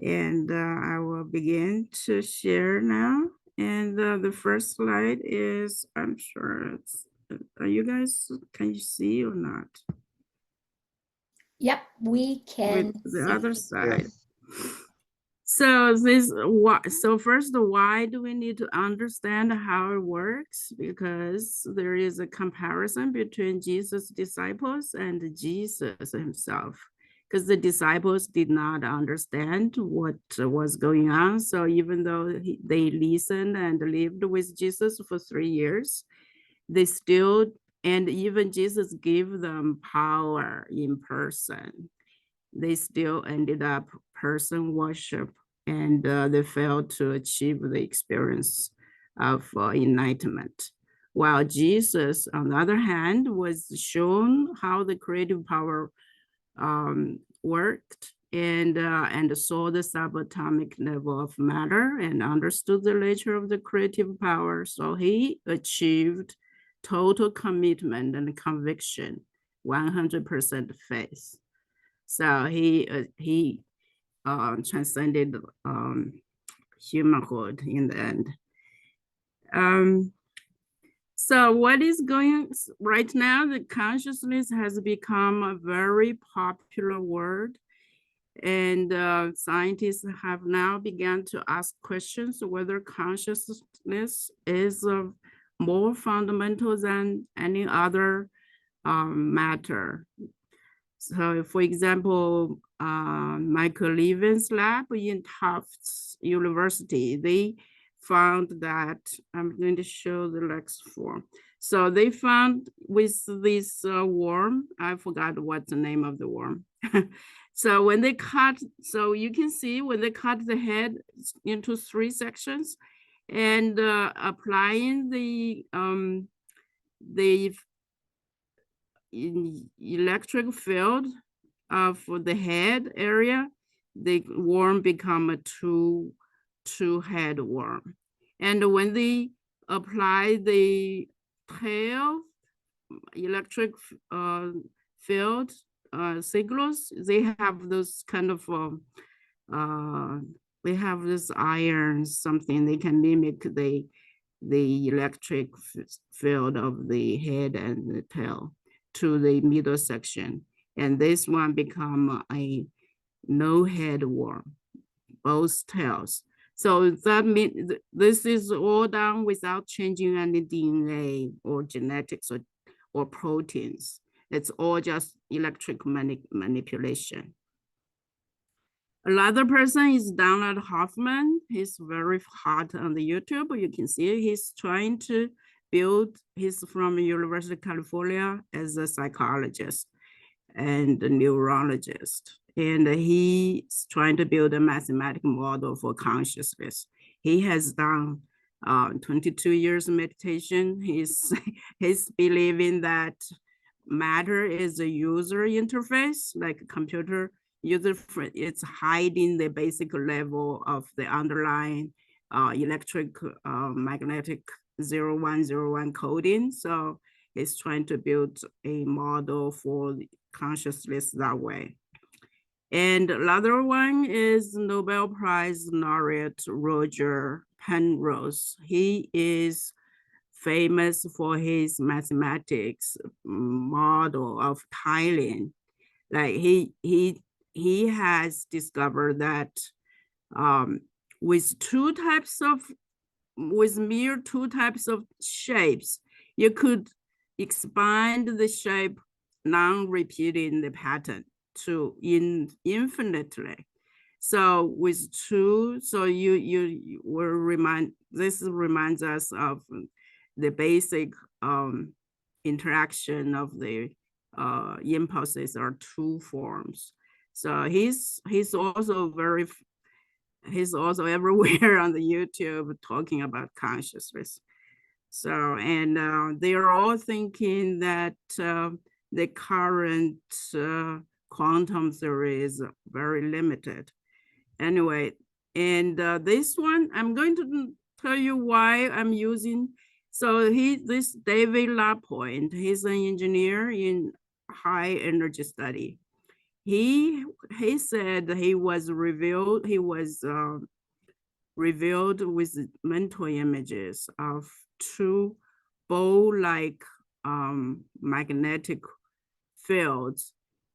And I will begin to share now. And the first slide is, I'm sure it's, are you guys, can you see or not? Yep, we can With the see. other side. So so first, why do we need to understand how it works? Because there is a comparison between Jesus' disciples and Jesus himself. Because the disciples did not understand what was going on. So even though they listened and lived with Jesus for 3 years, they still, and even Jesus gave them power in person, they still ended up person worship, and they failed to achieve the experience of enlightenment. While Jesus, on the other hand, was shown how the creative power worked, and saw the subatomic level of matter and understood the nature of the creative power. So he achieved total commitment and conviction, 100% faith. So he transcended humanhood in the end. So what is going right now? The consciousness has become a very popular word, and scientists have now begun to ask questions whether consciousness is more fundamental than any other matter. So for example, Michael Levin's lab in Tufts University, they found that, I'm going to show the next form. So they found with this worm, I forgot what the name of the worm. So when they cut, so you can see when they cut the head into 3 sections and applying the electric field for the head area, the worm become a two head worm. And when they apply the tail electric field signals, they have those kind of they have this iron something, they can mimic the electric field of the head and the tail to the middle section. And this one become a no head worm, both tails. So that means this is all done without changing any DNA or genetics or proteins. It's all just electric manipulation. Another person is Donald Hoffman. He's very hot on the YouTube. You can see he's trying to build, he's from University of California as a psychologist and a neurologist. And he's trying to build a mathematical model for consciousness. He has done 22 years of meditation. He's believing that matter is a user interface, like a computer user. It's hiding the basic level of the underlying electric magnetic 0101 coding. So he's trying to build a model for consciousness that way. And another one is Nobel Prize laureate Roger Penrose. He is famous for his mathematics model of tiling. Like he has discovered that with mere two types of shapes, you could expand the shape, non-repeating the pattern to infinitely. So with two, so you will this reminds us of the basic interaction of the impulses are two forms. So he's also everywhere on the YouTube talking about consciousness. So, and they are all thinking that the current quantum theory is very limited. Anyway, and this one, I'm going to tell you why I'm using. So this David Lapointe, he's an engineer in high energy study. he said he was revealed with mental images of two bow-like magnetic fields.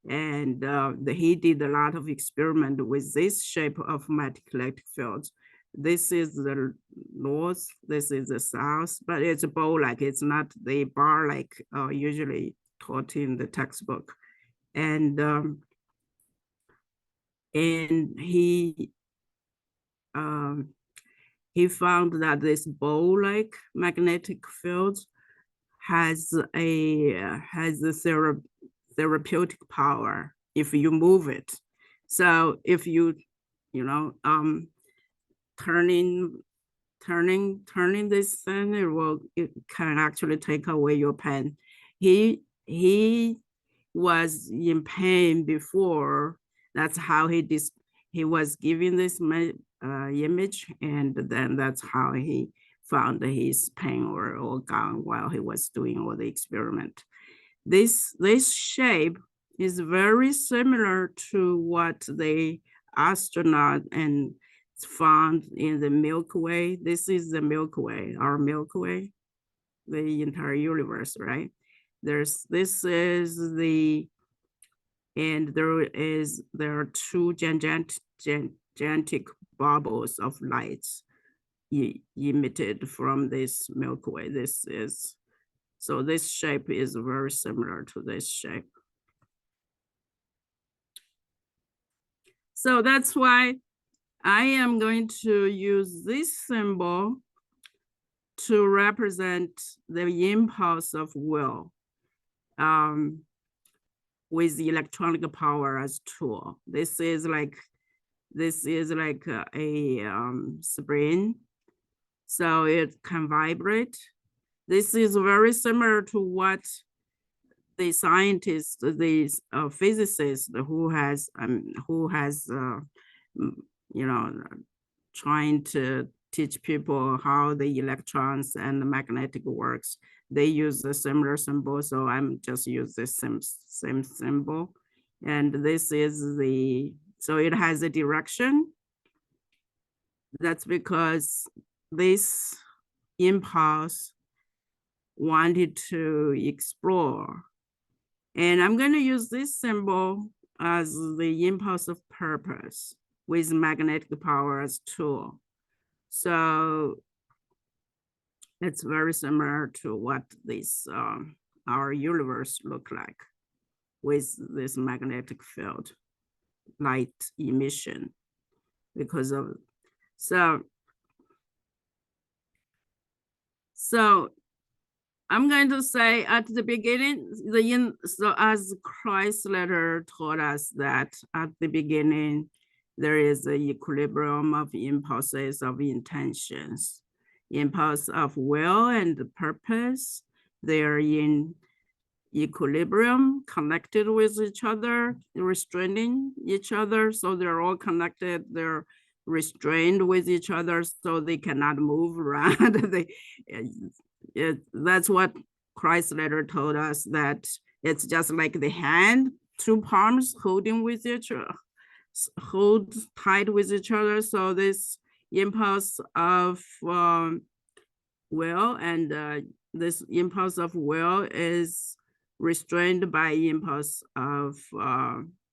And he did a lot of experiment with this shape of magnetic fields. This is the north, this is the south, but it's bow-like, it's not the bar-like usually taught in the textbook. And he found that this bow-like magnetic field has a therapeutic power if you move it. So if you turning this thing, it can actually take away your pain. He was in pain before. That's how he was given this image, and then that's how he found his pain or gone while he was doing all the experiment. This shape is very similar to what the astronaut and found in the Milky Way. This is the Milky Way, our Milky Way, the entire universe, right? This is the, and there are two gigantic bubbles of lights emitted from this Milky Way. So this shape is very similar to this shape. So that's why I am going to use this symbol to represent the impulse of will with the electronic power as tool. This is like a spring, so it can vibrate. This is very similar to what the scientist, the physicist who has trying to teach people how the electrons and the magnetic works. They use a similar symbol, so I'm just use the same symbol. And this is so it has a direction. That's because this impulse wanted to explore. And I'm going to use this symbol as the impulse of purpose with magnetic power as tool. So it's very similar to what this our universe look like with this magnetic field, light emission, because of so I'm going to say at the beginning, so as Christ's letter taught us that at the beginning, there is an equilibrium of impulses of intentions, impulse of will and purpose. They are in equilibrium, connected with each other, restraining each other. So they're all connected. They're restrained with each other, so they cannot move around. That's what Christ's letter told us, that it's just like the hand, two palms holding with each other, hold tight with each other. So this impulse of will and this impulse of will is restrained by impulse of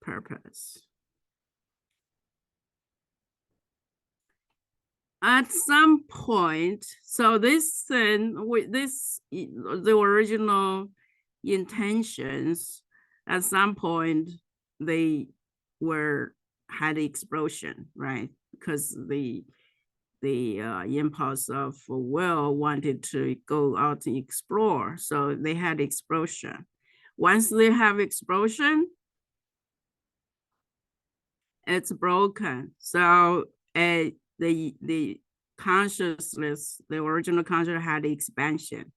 purpose. At some point, so this thing with this, the original intentions, at some point they had explosion, right? Because the impulse of will wanted to go out and explore, so they had explosion. Once they have explosion, it's broken. So the consciousness, the original consciousness had expansion.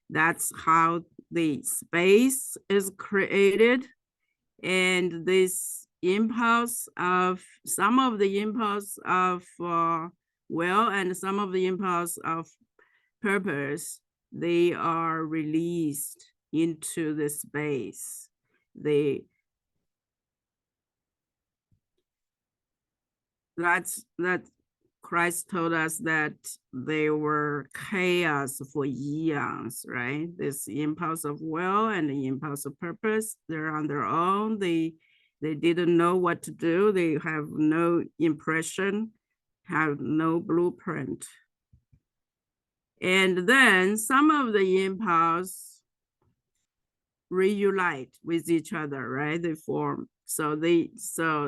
That's how the space is created. And this impulse of, some of the impulse of will and some of the impulse of purpose, they are released into the space. that Christ told us that they were chaos for eons, right? This impulse of will and the impulse of purpose, they're on their own. They didn't know what to do. They have no impression, have no blueprint. And then some of the impulse reunite with each other, right? They form. So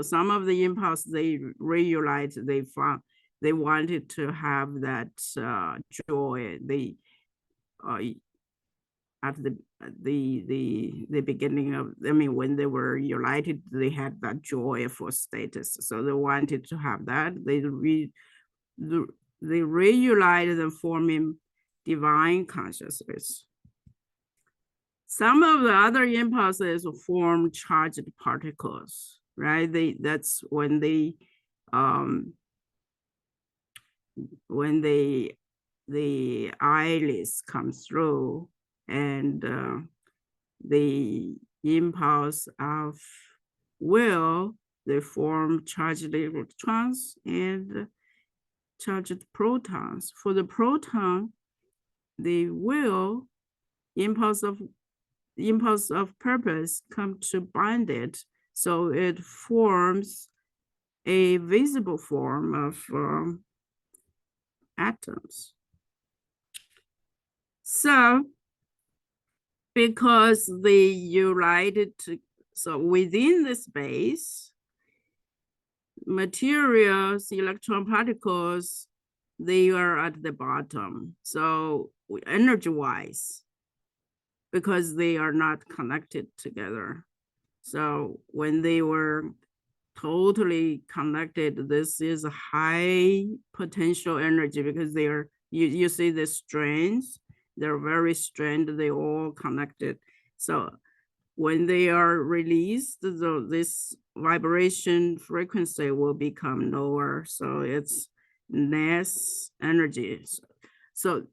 some of the impulse they reunite, they wanted to have that joy. They at the beginning of, I mean, when they were united, they had that joy for status. So they wanted to have that. They reunited and forming divine consciousness. Some of the other impulses form charged particles, right? That's when the eyelids come through, and the impulse of will, they form charged electrons and charged protons. For the proton, the will, impulse of purpose come to bind it, so it forms a visible form of atoms. So because they united, so within the space, materials, electron particles, they are at the bottom. So energy-wise, because they are not connected together. So when they were totally connected, this is a high potential energy, because they are, you see the strands, they're very strained, they all connected. So when they are released, this vibration frequency will become lower. So it's less energy. So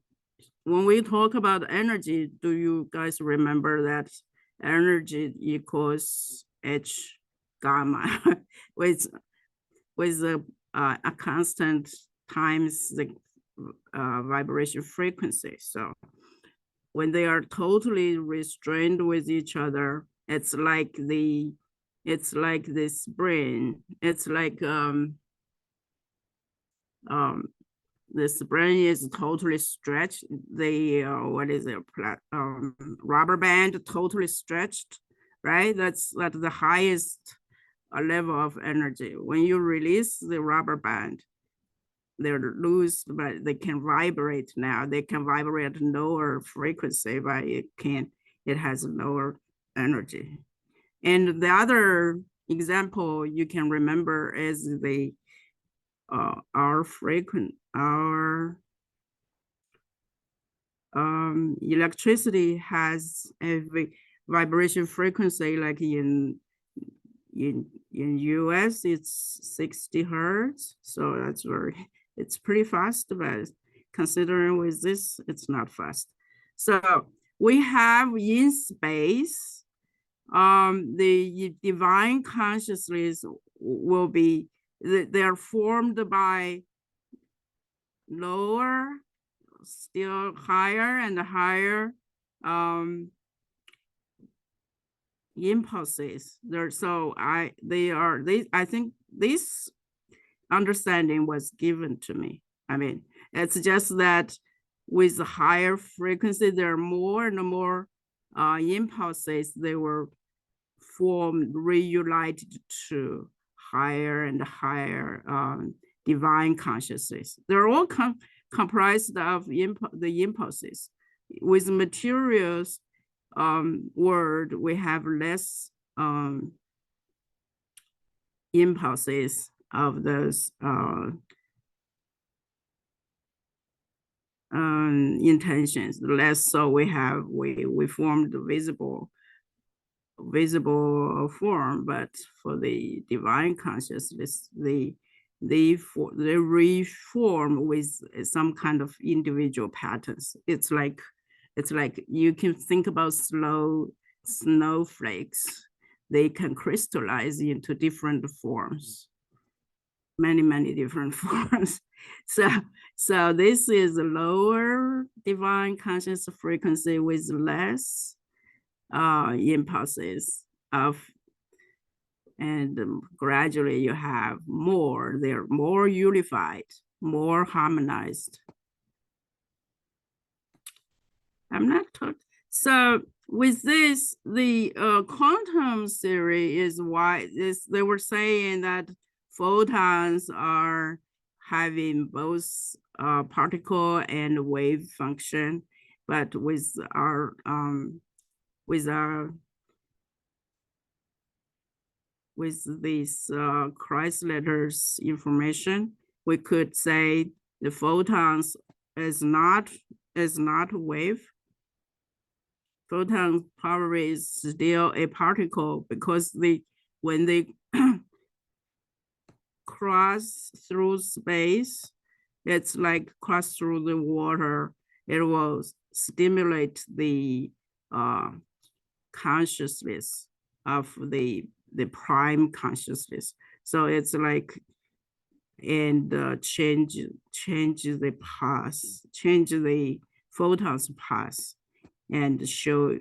when we talk about energy, do you guys remember that energy equals H gamma with a constant times the vibration frequency. So when they are totally restrained with each other, it's like this brain. It's like this brain is totally stretched. The what is it? Rubber band totally stretched, right? That's at the highest level of energy. When you release the rubber band, they're loose, but they can vibrate now. They can vibrate at lower frequency, but it has lower energy. And the other example you can remember is our electricity has a vibration frequency, like in US, it's 60 hertz. So it's pretty fast, but considering with this, it's not fast. So we have in space, the divine consciousness will be, they're formed by lower, still higher and higher impulses. I think this understanding was given to me. I mean, it's just that with the higher frequency, there are more and more impulses. They were formed, reunited to higher and higher divine consciousness. They're all comprised of the impulses. With materials world, we have less impulses of those intentions. Less, so we formed visible form, but for the divine consciousness, they reform with some kind of individual patterns. It's like you can think about snowflakes. They can crystallize into different forms. many different forms. So this is a lower divine conscious frequency with less impulses of, and gradually you have more, they're more unified, more harmonized. I'm not taught. So with this, the quantum theory is why this, they were saying that photons are having both particle and wave function, but with our with this Christ letters information, we could say the photons is not a wave. Photon power is still a particle because when they cross through space, it's like cross through the water. It will stimulate the consciousness of the prime consciousness. So it's like, and change the path, change the photons path, and shows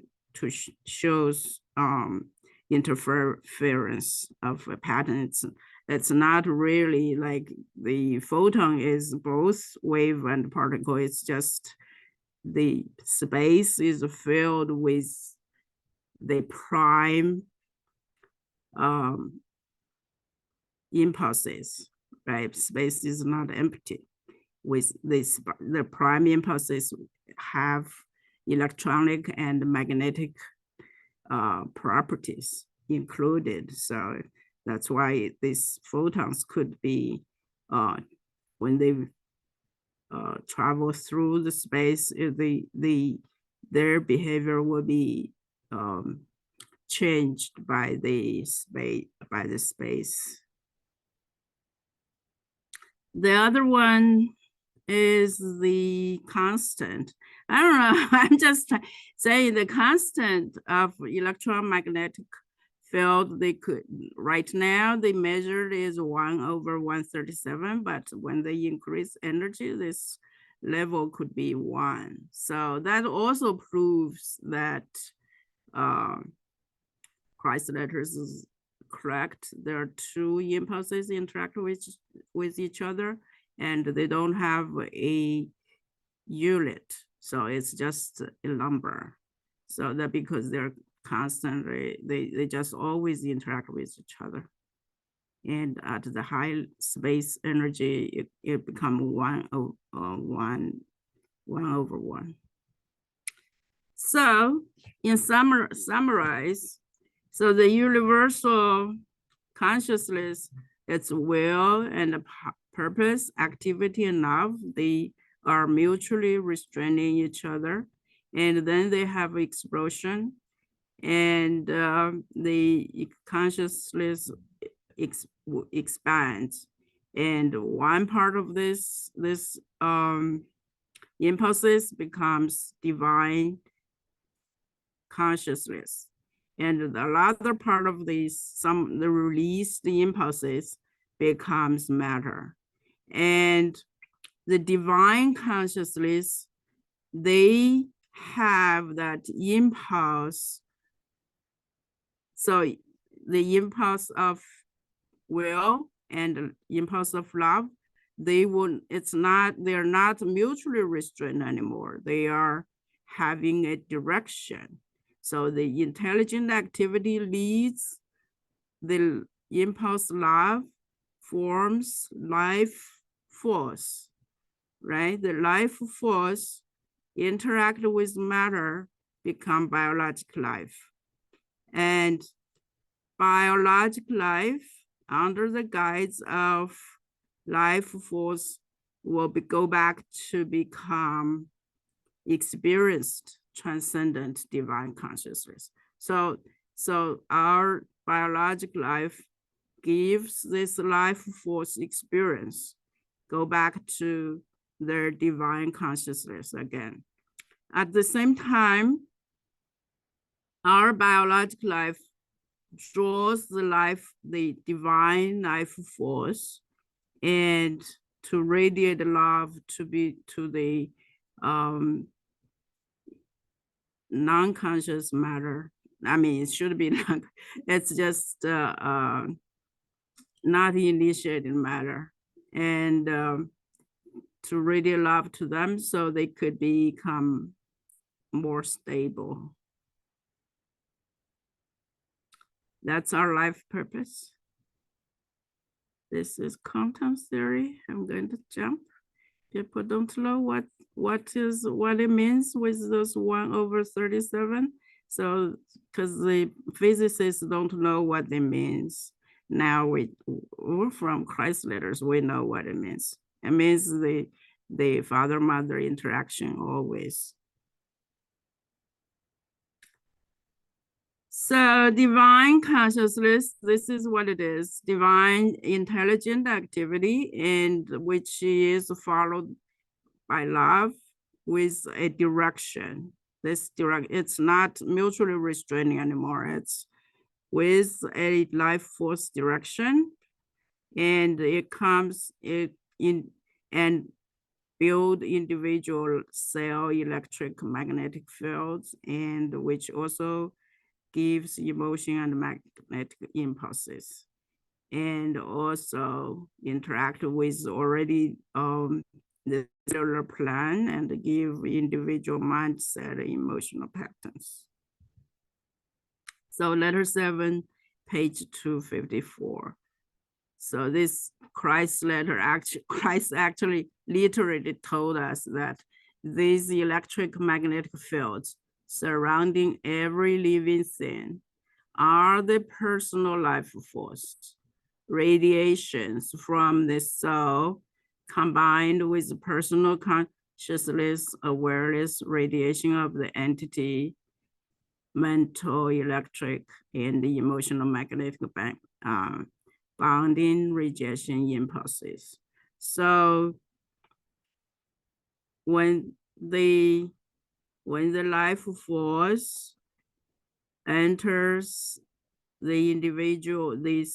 interference of a pattern. It's not really like the photon is both wave and particle. It's just the space is filled with the prime impulses, right? Space is not empty. With this, the prime impulses have electronic and magnetic properties included. So that's why these photons could be, when they travel through the space, their behavior will be changed by the space. The other one is the constant. I don't know, I'm just saying the constant of electromagnetic field, they could, right now they measured is 1/137, but when they increase energy, this level could be 1. So that also proves that Christ letters is correct. There are two impulses interact with each other, and they don't have a unit. So it's just a number. So that because they're constantly, they just always interact with each other. And at the high space energy, it becomes 1/1. So in summarize, so the universal consciousness, its will and purpose, activity, and love, they are mutually restraining each other. And then they have explosion, and the consciousness expands. And one part of this impulses becomes divine consciousness. And the other part of this, the released impulses becomes matter. And the divine consciousness, they have that impulse. So the impulse of will and impulse of love, they're not mutually restrained anymore. They are having a direction. So the intelligent activity leads, the impulse love forms life force, right? The life force interact with matter, become biologic life. And biologic life, under the guise of life force, will go back to become experienced transcendent divine consciousness. So our biologic life gives this life force experience, go back to their divine consciousness again. At the same time, our biologic life draws the divine life force and to radiate love to the non-conscious matter. I mean, it should be not, it's just not initiated matter, and to radiate love to them so they could become more stable. That's our life purpose. This is quantum theory. I'm going to jump. People don't know what it means with those 1/37. So, because the physicists don't know what it means. Now we're from Christ letters, we know what it means. It means the father-mother interaction always. So divine consciousness, this is what it is. Divine intelligent activity, and which is followed by love with a direction. It's not mutually restraining anymore. It's with a life force direction, and it comes in and build individual cell electric magnetic fields, and which also gives emotion and magnetic impulses, and also interact with already the cellular plan and give individual mindset emotional patterns. So letter 7, page 254. So this Christ letter, Christ actually literally told us that these electric magnetic fields surrounding every living thing are the personal life force, radiations from the soul combined with personal consciousness, awareness, radiation of the entity, mental, electric, and the emotional magnetic bonding rejection impulses. So when the life force enters the individual, the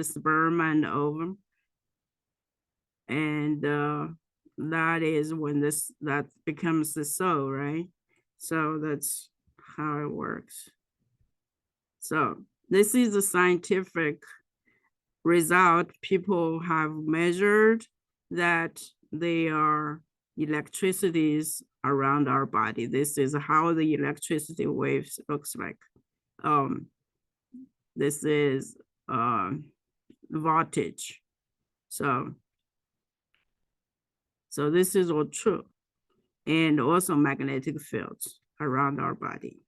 sperm and ovum, and that is when that becomes the soul, right? So that's how it works. So this is a scientific result. People have measured that they are electricities around our body. This is how the electricity waves looks like. This is voltage. So this is all true. And also magnetic fields around our body.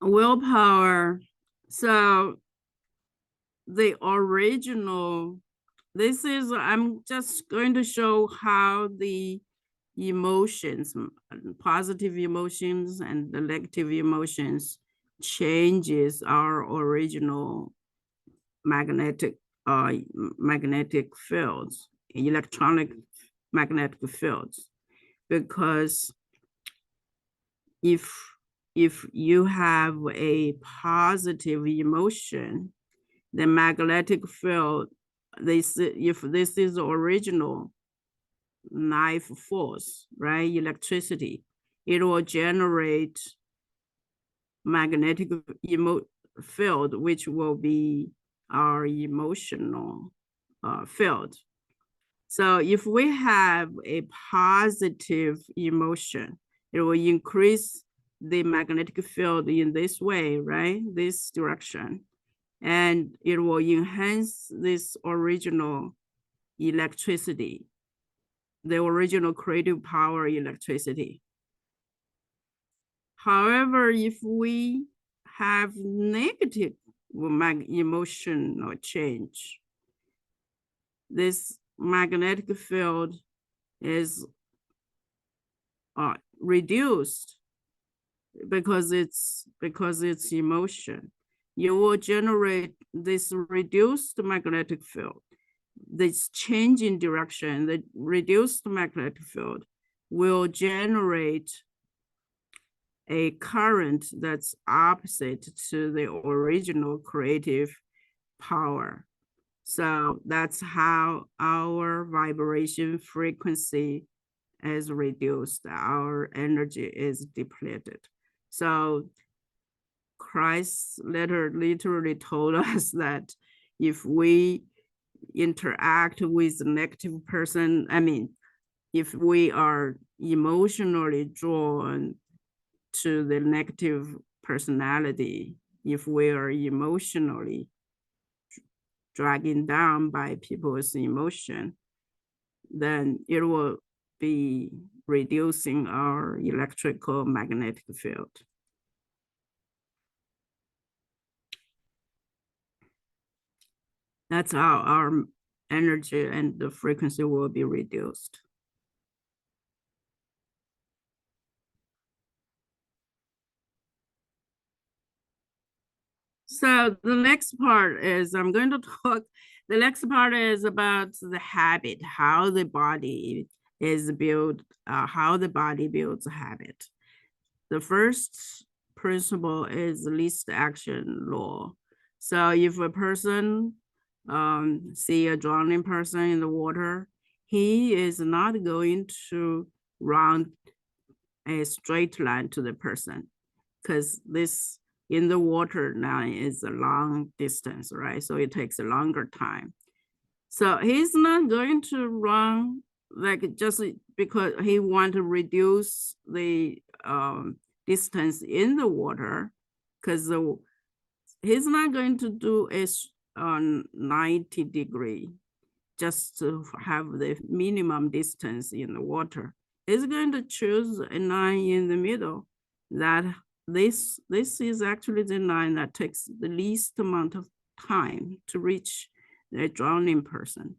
Willpower. So the original, I'm just going to show how the emotions, positive emotions and the negative emotions changes our original magnetic fields, electronic magnetic fields. Because if you have a positive emotion, the magnetic field, if this is the original life force, right, electricity, it will generate magnetic field, which will be our emotional field. So if we have a positive emotion, it will increase the magnetic field in this way, right? This direction. And it will enhance this original electricity, the original creative power electricity. However, if we have negative emotional change, this magnetic field is reduced because it's emotion. You will generate this reduced magnetic field. This change in direction, the reduced magnetic field will generate a current that's opposite to the original creative power. So that's how our vibration frequency is reduced, our energy is depleted. So Christ literally told us that if we interact with a negative person, I mean, if we are emotionally drawn to the negative personality, if we are emotionally dragging down by people's emotion, then it will be reducing our electrical magnetic field. That's how our energy and the frequency will be reduced. So the next part is I'm going to talk, the next part is about the habit, how the body is built, how the body builds a habit. The first principle is least action law. So if a person see a drowning person in the water, he is not going to run a straight line to the person because this in the water now is a long distance, right? So it takes a longer time. So he's not going to run like just because he want to reduce the distance in the water, because he's not going to do a 90-degree just to have the minimum distance in the water. He's going to choose a line in the middle that this is actually the line that takes the least amount of time to reach the drowning person.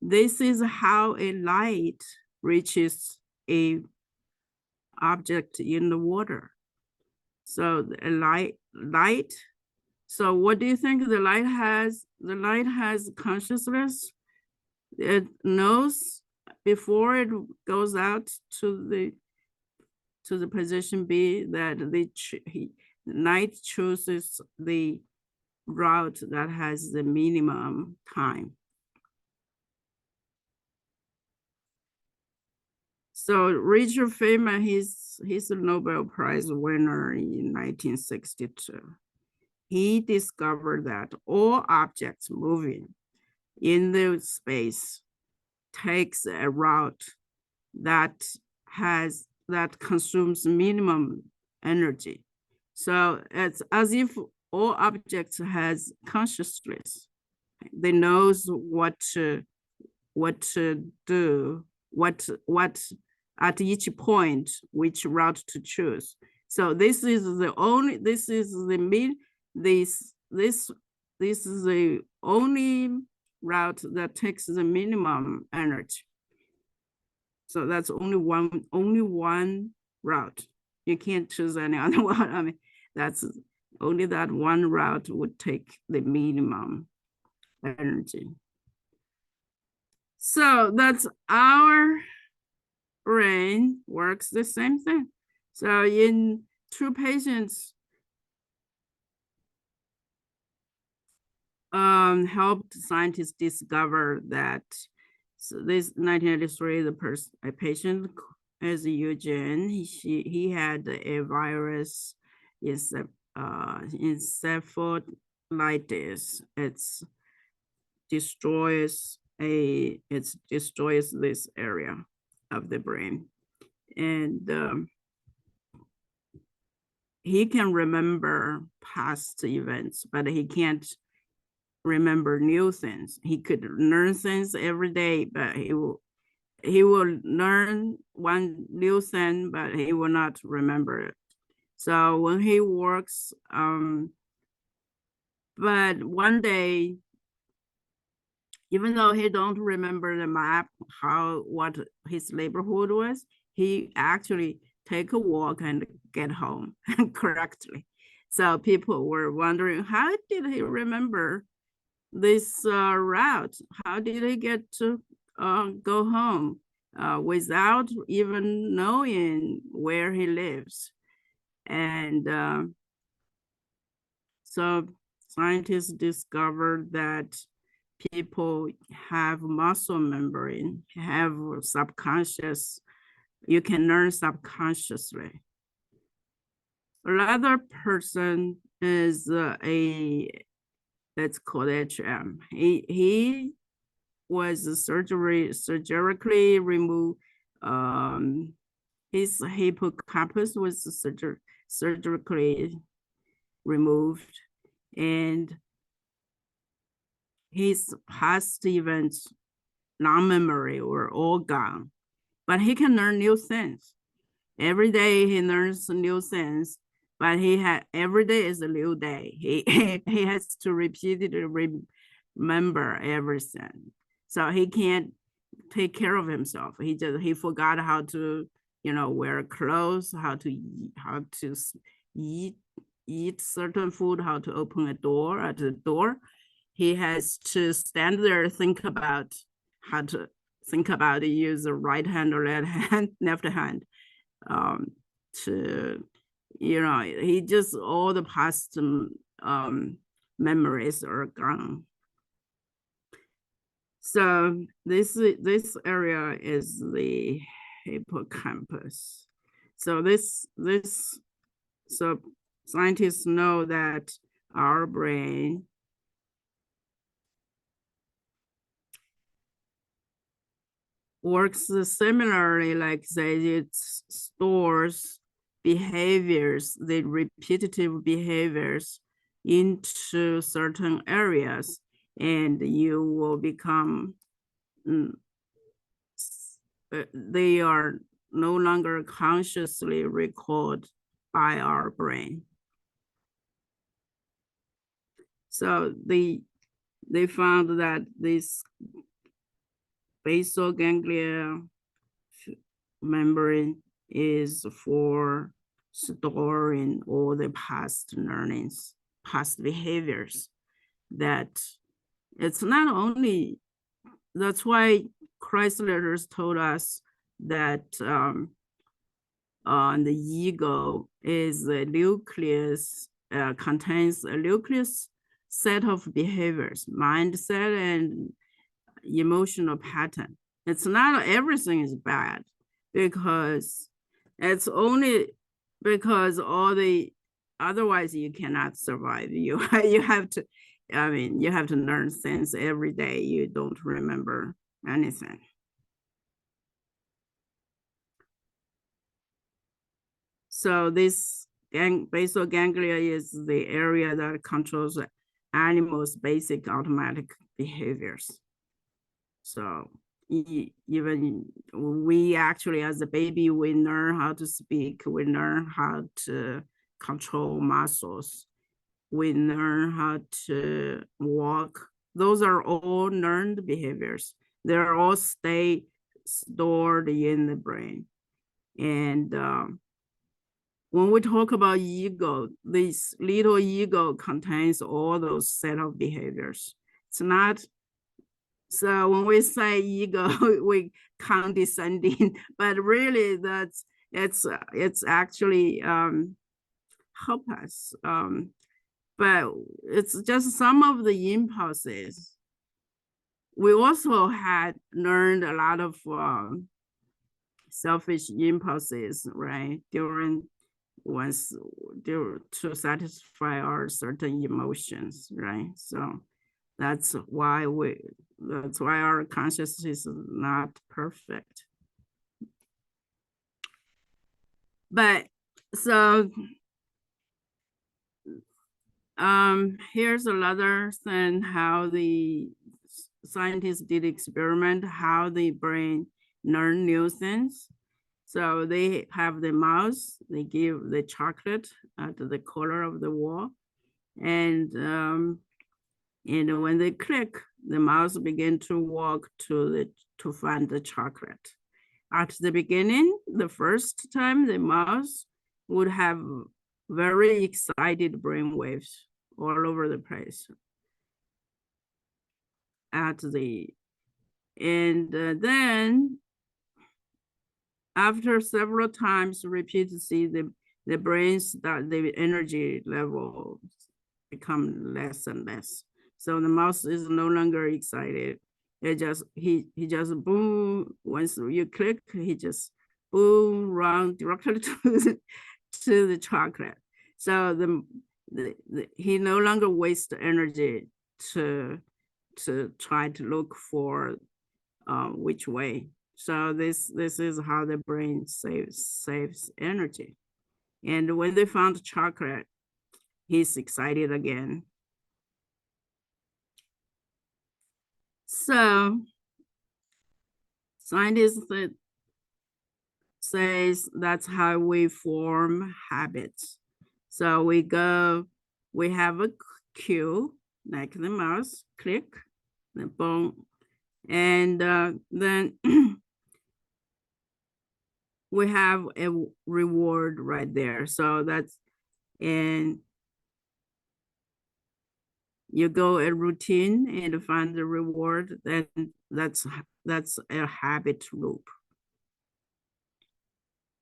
This is how a light reaches a object in the water. So a light. So what do you think the light has? The light has consciousness. It knows before it goes out to the position B that the light chooses the route that has the minimum time. So Richard Feynman, he's a Nobel Prize winner in 1962. He discovered that all objects moving in the space takes a route that consumes minimum energy. So it's as if all objects has consciousness. They knows what to do, what at each point, which route to choose. So this is the only, this is the this is the only route that takes the minimum energy. So that's only one route. You can't choose any other one. I mean, that's only that one route would take the minimum energy. So that's our brain works the same thing. So in two patients helped scientists discover that, so this 1983, a patient is Eugene. He had a virus, encephalitis. It destroys this area of the brain, and he can remember past events, but he can't remember new things. He could learn things every day, but he will learn one new thing, but he will not remember it. So when he works, but one day, even though he don't remember the map, what his neighborhood was, he actually take a walk and get home correctly. So people were wondering, how did he remember this route? How did he get to go home without even knowing where he lives? And so scientists discovered that people have muscle membrane, have subconscious, you can learn subconsciously. Another person is let's call it HM. He was surgically removed. His hippocampus was surgically removed, and his past events, non-memory, were all gone. But he can learn new things. Every day he learns new things, but every day is a new day. He has to repeatedly remember everything. So he can't take care of himself. He forgot how to, wear clothes, how to eat certain food, how to open a door at the door. He has to stand there, think about use the right hand or left hand, to, he just, all the past memories are gone. So this area is the hippocampus. So so scientists know that our brain works similarly, like say it stores behaviors, the repetitive behaviors into certain areas, and you will become, they are no longer consciously recorded by our brain. So they found that this basal ganglia membrane is for storing all the past learnings, past behaviors. That it's not only, that's why Chrysler's told us that the ego is the nucleus, contains a nucleus set of behaviors, mindset, and emotional pattern. It's not everything is bad, because it's only because otherwise you cannot survive. You have to, you have to learn things every day. You don't remember anything. So this basal ganglia is the area that controls animals' basic automatic behaviors. So even we actually, as a baby, we learn how to speak, we learn how to control muscles, we learn how to walk. Those are all learned behaviors. They're all stored in the brain. And when we talk about ego, this little ego contains all those set of behaviors. It's not, so when we say ego, we condescending, but really it's actually help us. But it's just some of the impulses. We also had learned a lot of selfish impulses, right? To satisfy our certain emotions, right? So that's why our consciousness is not perfect. But so here's another thing, how the scientists did experiment, how the brain learn new things. So they have the mouse, they give the chocolate at the corner of the wall, and when they click, the mouse begin to walk to find the chocolate. At the beginning, the first time, the mouse would have very excited brain waves all over the place. Then after several times repeatedly, the brain start the energy level become less and less. So the mouse is no longer excited. It just he just boom. Once you click, he just boom run directly to the chocolate. So he no longer wastes energy to try to look for which way. So this is how the brain saves energy. And when they found chocolate, he's excited again. So scientists says that's how we form habits. So we have a cue, like the mouse, click, the boom, and then we have a reward right there. So and you go a routine and find the reward, then that's a habit loop.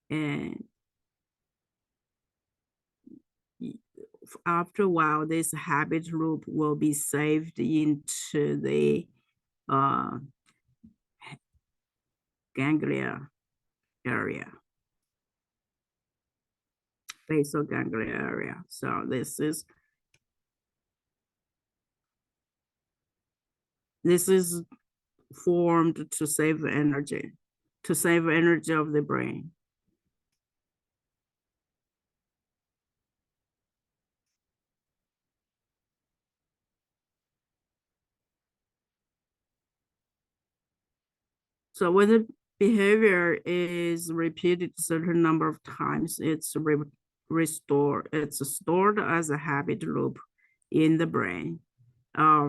And after a while, this habit loop will be saved into the uh, ganglia area, basal ganglia area. So this is formed to save energy, of the brain. So when the behavior is repeated a certain number of times, it's restored. It's stored as a habit loop in the brain. I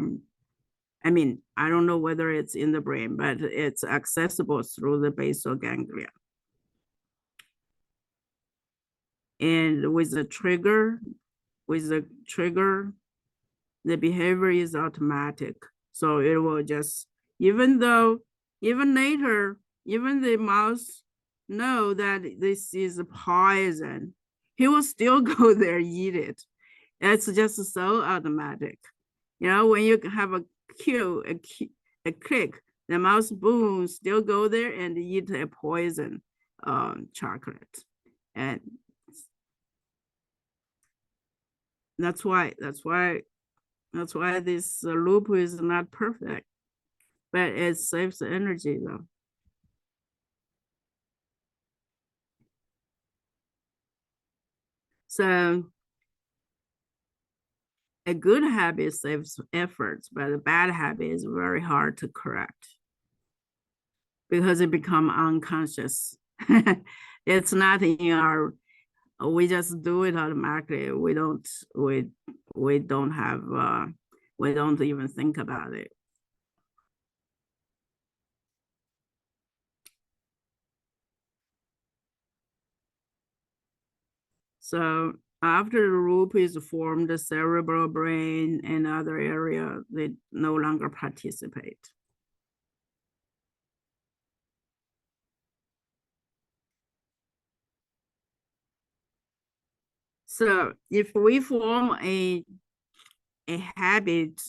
mean, I don't know whether it's in the brain, but it's accessible through the basal ganglia. And with the trigger, the behavior is automatic. So it will just, even though, even later, even the mouse know that this is a poison, he will still go there, eat it. It's just so automatic. You know, when you have a cue, a click, the mouse boom, still go there and eat a poison chocolate. And that's why this loop is not perfect, but it saves energy though. So a good habit saves efforts, but a bad habit is very hard to correct because it become unconscious. It's not in our, we just do it automatically. We don't have we don't even think about it. So after the loop is formed, the cerebral brain and other area, they no longer participate. So if we form a habit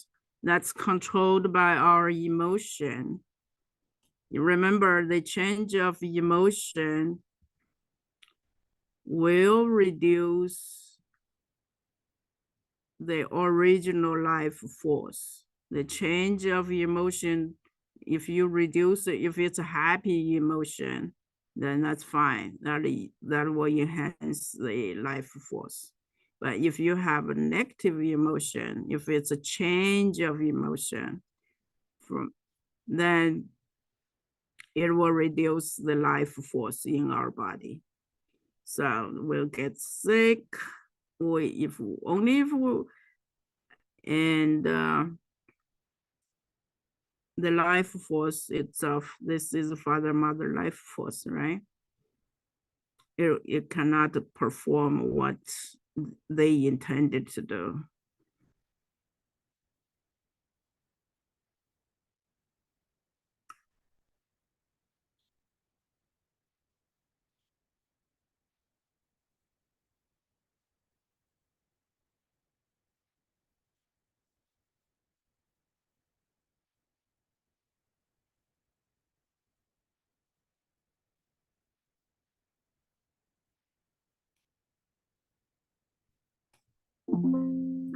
that's controlled by our emotion, you remember the change of emotion will reduce the original life force. The change of emotion, if you reduce it, if it's a happy emotion, then that's fine. That will enhance the life force. But if you have a negative emotion, if it's a change of emotion, from then it will reduce the life force in our body. So we'll get sick. We if only if we and the life force itself. This is father mother life force, right? It cannot perform what they intended to do.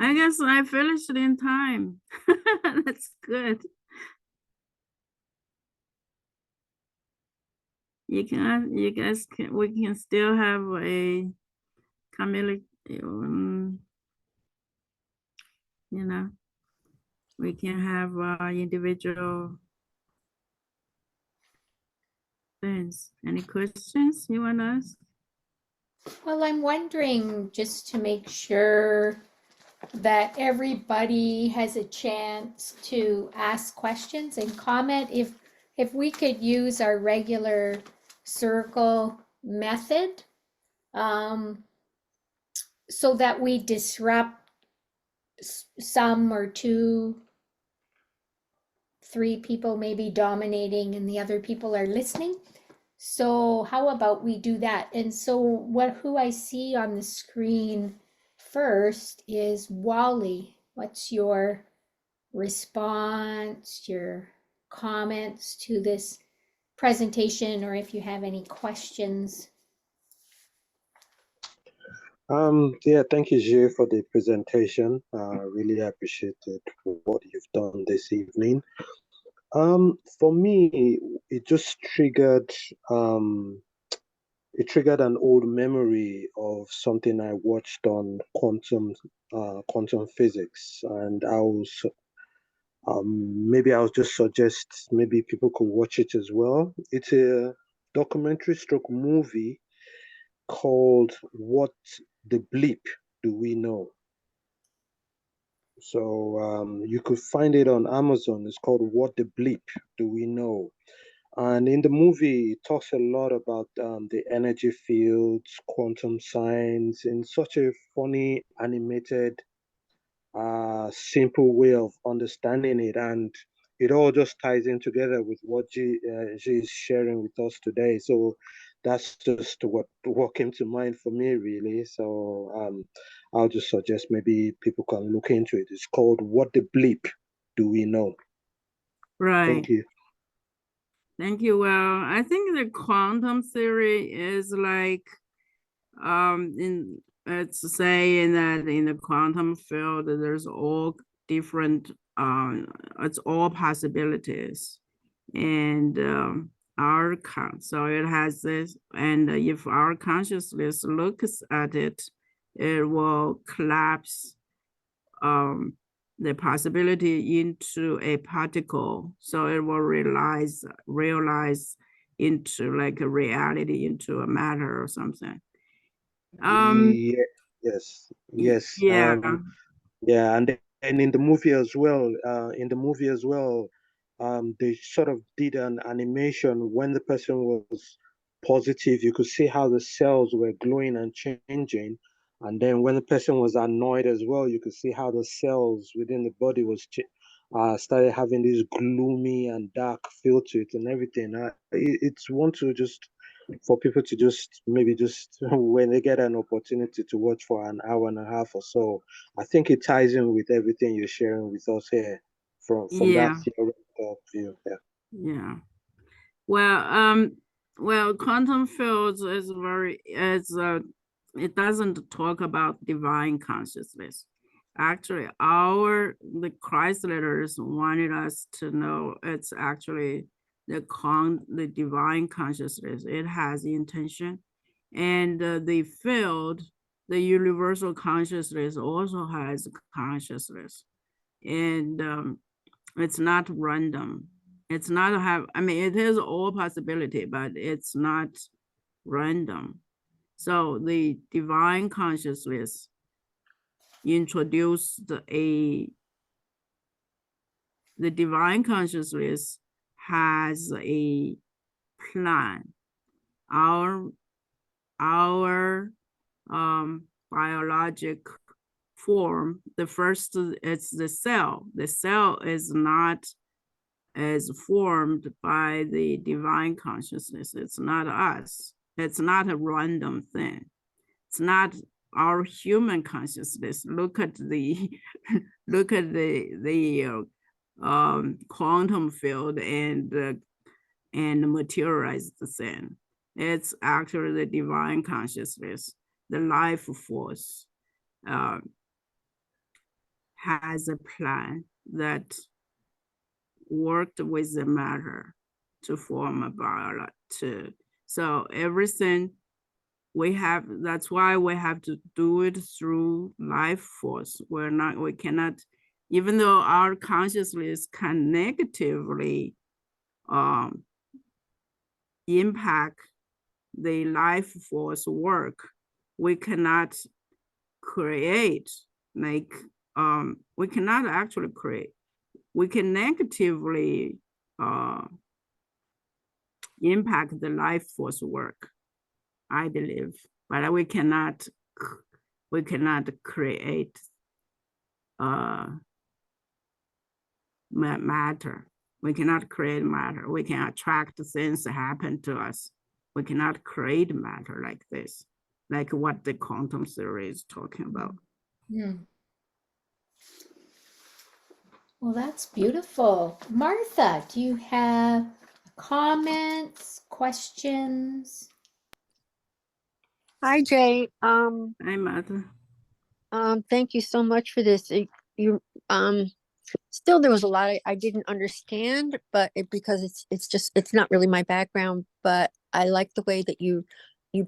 I guess I finished in time. That's good. You guys can, we can still have a communication, you know, we can have individual things. Any questions you want to ask? Well, I'm wondering, just to make sure that everybody has a chance to ask questions and comment, if we could use our regular circle method, so that we disrupt some or two, three people maybe dominating and the other people are listening. So how about we do that? And so who I see on the screen first is Wally. What's your response, your comments to this presentation, or if you have any questions? Yeah, thank you, Jay, for the presentation. Really appreciated what you've done this evening. For me, it just it triggered an old memory of something I watched on quantum physics, and maybe I'll just suggest maybe people could watch it as well. It's a documentary stroke movie called What the Bleep Do We Know? So you could find it on Amazon. It's called What the Bleep Do We Know? And in the movie, it talks a lot about the energy fields, quantum science, in such a funny, animated, simple way of understanding it. And it all just ties in together with what G is sharing with us today. So that's just what came to mind for me, really. So I'll just suggest maybe people can look into it. It's called What the Bleep Do We Know? Right. Thank you. Thank you. Well, I think the quantum theory is like, let's say in the quantum field, there's all different, it's all possibilities. And so it has this, and if our consciousness looks at it, it will collapse the possibility into a particle. So it will realize into like a reality, into a matter or something. Yeah, yes. Yeah. Yeah, and then in the movie as well, they sort of did an animation when the person was positive. You could see how the cells were glowing and changing, and then when the person was annoyed as well, you could see how the cells within the body started having this gloomy and dark feel to it and everything. It's one to just for people to just maybe just when they get an opportunity to watch for an hour and a half or so. I think it ties in with everything you're sharing with us here from that Yeah. theoretical view. Yeah. Yeah. Well, quantum fields is it doesn't talk about divine consciousness. Actually, the Chrysler's wanted us to know it's actually the divine consciousness. It has intention, and the field, the universal consciousness, also has consciousness, and it's not random. It's not I mean, it is all possibility, but it's not random. So the divine consciousness introduced the divine consciousness has a plan. Our biologic form, the first, it's the cell. The cell is not as formed by the divine consciousness. It's not us. It's not a random thing. It's not our human consciousness. Look at the quantum field and materialize the thing. It's actually the divine consciousness, the life force. has a plan that worked with the matter to form a biology. So everything we have, that's why we have to do it through life force. We cannot, even though our consciousness can negatively impact the life force work, we cannot create, like, we cannot actually create. We can negatively impact the life force work, I believe, but we cannot create matter. We cannot create matter. We can attract things that happen to us. We cannot create matter like this, like what the quantum theory is talking about. Hmm. Well, that's beautiful. Martha, do you have comments, questions? Hi, Jay. Hi, Martha. Thank you so much for this. You still there was a lot I didn't understand, but because it's not really my background, but I like the way that you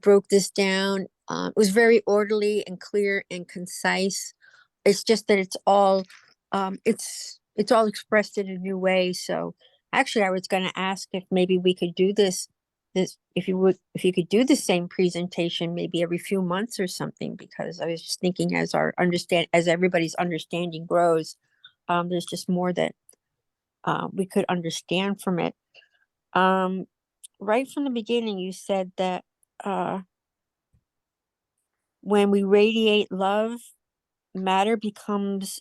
broke this down. It was very orderly and clear and concise. It's just that it's all expressed in a new way. So actually I was going to ask if maybe we could do this if you could do the same presentation maybe every few months or something, because I was just thinking as everybody's understanding grows, there's just more that we could understand from it. Right from the beginning, you said that when we radiate love, matter becomes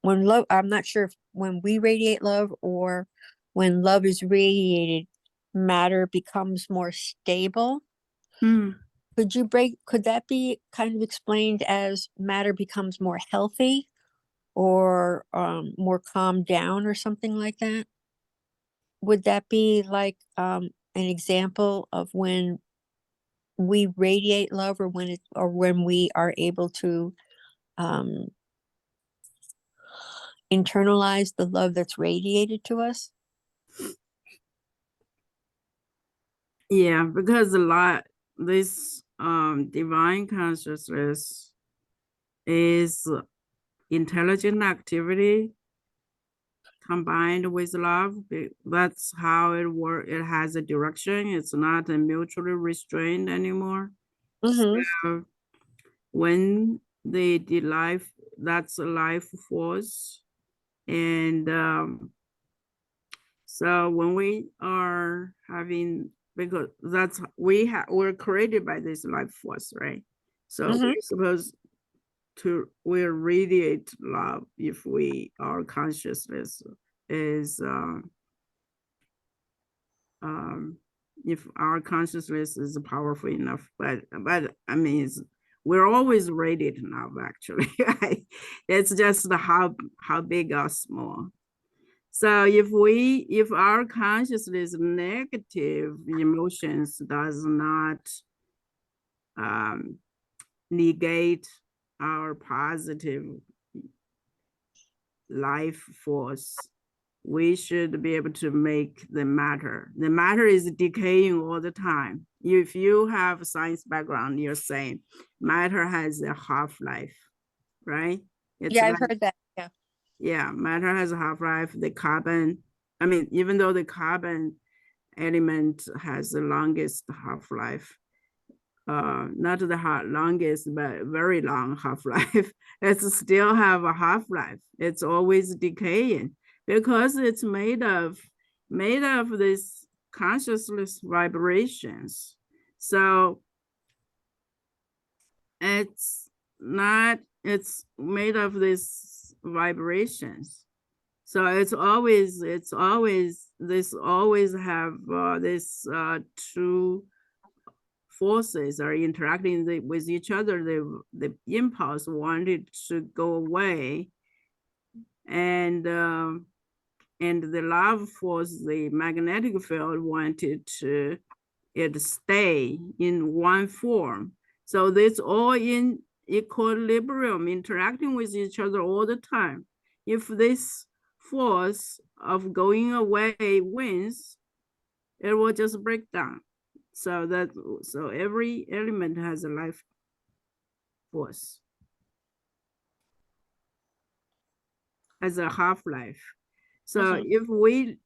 when love. I'm not sure if when we radiate love or when love is radiated, matter becomes more stable. Could that be kind of explained as matter becomes more healthy or more calmed down or something like that? Would that be like an example of when we radiate love or when we are able to internalize the love that's radiated to us? Yeah, because this divine consciousness is intelligent activity combined with love. That's how it works. It has a direction. It's not a mutually restrained anymore. Mm-hmm. So when the life, that's a life force. And so when we are having, because we're created by this life force, right? So Mm-hmm. we're supposed to, we radiate love if our consciousness is if our consciousness is powerful enough. But I mean, we're always radiating love, actually. It's just how big or small. So if our consciousness negative emotions does not negate our positive life force, we should be able to make the matter. The matter is decaying all the time. If you have a science background, you're saying matter has a half-life, right? It's Yeah, I've like, heard that. yeah, matter has a half-life. The carbon, I mean, even though the carbon element has the longest half-life, not the longest, but very long half-life, it's still have a half-life. It's always decaying because it's made of this consciousness vibrations. So it's made of these vibrations. So it's always have this two forces are interacting with each other. The impulse wanted to go away, and the love force, the magnetic field, wanted it stay in one form. So it's all in equilibrium, interacting with each other all the time. If this force of going away wins, it will just break down. So every element has a life force, has a half-life. So if we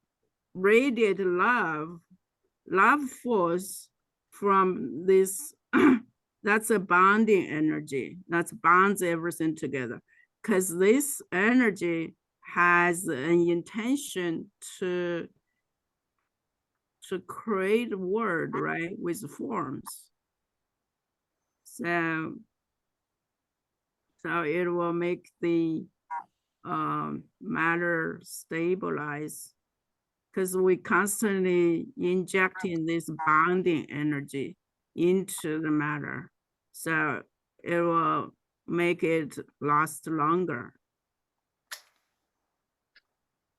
radiate love force from this, that's a bonding energy that bonds everything together, because this energy has an intention to create a word, right, with forms. So it will make the matter stabilize, because we constantly injecting this bonding energy into the matter. So it will make it last longer.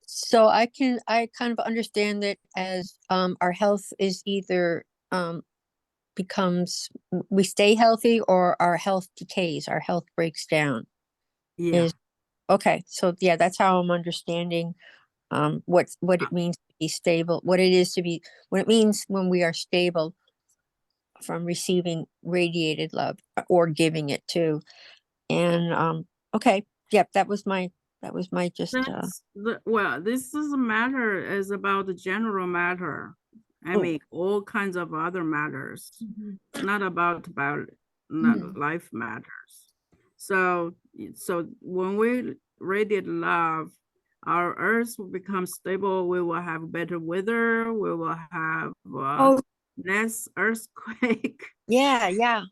So I kind of understand that as our health is either becomes, we stay healthy or our health decays, our health breaks down. Yeah. Okay, so yeah, that's how I'm understanding what it means to be stable, what it means when we are stable from receiving radiated love or giving it too. And okay, yep, that was my just Well, this is a matter is about the general matter. I mean, all kinds of other matters, not about life matters. So when we radiate love, our earth will become stable. We will have better weather. We will have less earthquake. yeah,